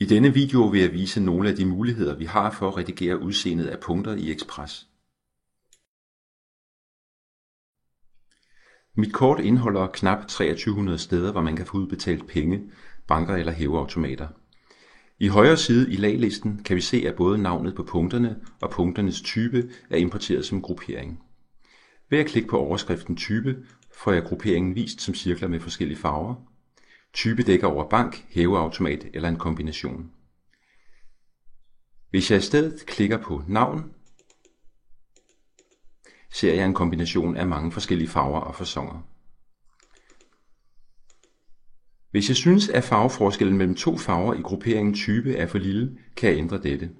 I denne video vil jeg vise nogle af de muligheder, vi har for at redigere udseendet af punkter i Express. Mit kort indeholder knap 2300 steder, hvor man kan få udbetalt penge, banker eller hæveautomater. I højre side i laglisten kan vi se, at både navnet på punkterne og punkternes type er importeret som gruppering. Ved at klikke på overskriften type, får jeg grupperingen vist som cirkler med forskellige farver. Type dækker over bank, hæveautomat eller en kombination. Hvis jeg i stedet klikker på navn, ser jeg en kombination af mange forskellige farver og faconer. Hvis jeg synes, at farveforskellen mellem to farver i grupperingen type er for lille, kan jeg ændre dette.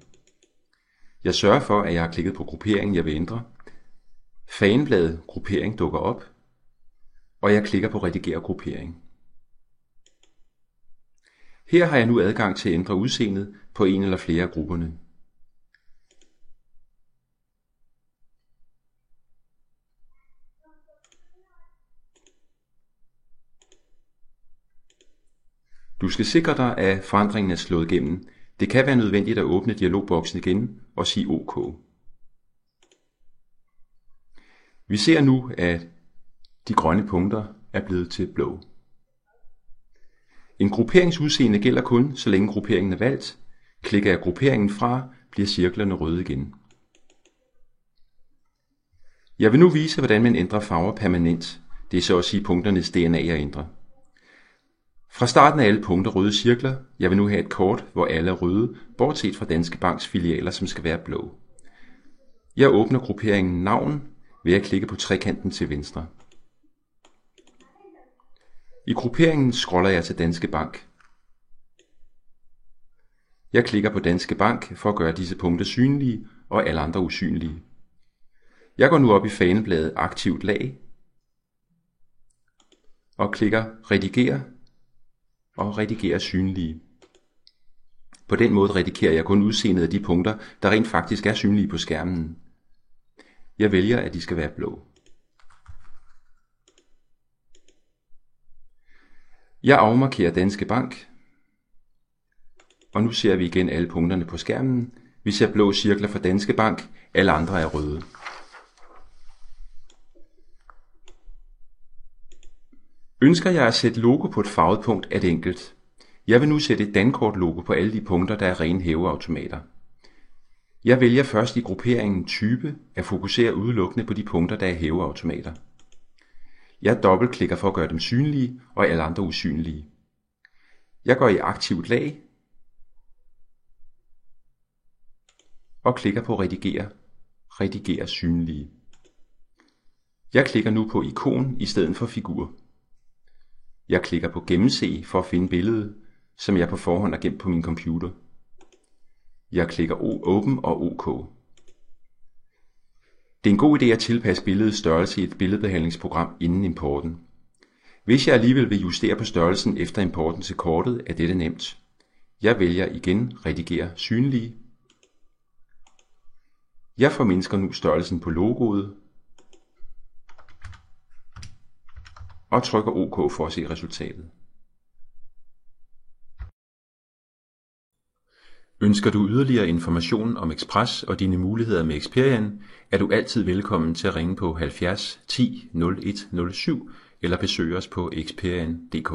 Jeg sørger for, at jeg har klikket på grupperingen, jeg vil ændre. Fanebladet gruppering dukker op, og jeg klikker på redigere gruppering. Her har jeg nu adgang til at ændre udseendet på en eller flere af grupperne. Du skal sikre dig, at forandringen er slået igennem. Det kan være nødvendigt at åbne dialogboksen igen og sige OK. Vi ser nu, at de grønne punkter er blevet til blå. En grupperingsudseende gælder kun, så længe grupperingen er valgt. Klikker jeg grupperingen fra, bliver cirklerne røde igen. Jeg vil nu vise, hvordan man ændrer farver permanent. Det er så at sige punkternes DNA at ændre. Fra starten er alle punkter røde cirkler. Jeg vil nu have et kort, hvor alle er røde, bortset fra Danske Banks filialer, som skal være blå. Jeg åbner grupperingen navn ved at klikke på trekanten til venstre. I grupperingen scroller jeg til Danske Bank. Jeg klikker på Danske Bank for at gøre disse punkter synlige og alle andre usynlige. Jeg går nu op i fanebladet Aktivt lag og klikker Redigere og Redigere synlige. På den måde redigerer jeg kun udseendet af de punkter, der rent faktisk er synlige på skærmen. Jeg vælger, at de skal være blå. Jeg afmarkerer Danske Bank, og nu ser vi igen alle punkterne på skærmen. Vi ser blå cirkler for Danske Bank, alle andre er røde. Ønsker jeg at sætte logo på et farvet punkt, er det enkelt. Jeg vil nu sætte et Dankort-logo på alle de punkter, der er rene hæveautomater. Jeg vælger først i grupperingen type at fokusere udelukkende på de punkter, der er hæveautomater. Jeg dobbeltklikker for at gøre dem synlige og alle andre usynlige. Jeg går i aktivt lag og klikker på redigere, redigere synlige. Jeg klikker nu på ikon i stedet for figur. Jeg klikker på gennemse for at finde billedet, som jeg på forhånd har gemt på min computer. Jeg klikker åben og OK. Det er en god idé at tilpasse billedets størrelse i et billedbehandlingsprogram inden importen. Hvis jeg alligevel vil justere på størrelsen efter importen til kortet, er dette nemt. Jeg vælger igen redigere synlige. Jeg formindsker nu størrelsen på logoet og trykker OK for at se resultatet. Ønsker du yderligere information om Express og dine muligheder med Experian, er du altid velkommen til at ringe på 70 10 01 07 eller besøge os på experian.dk.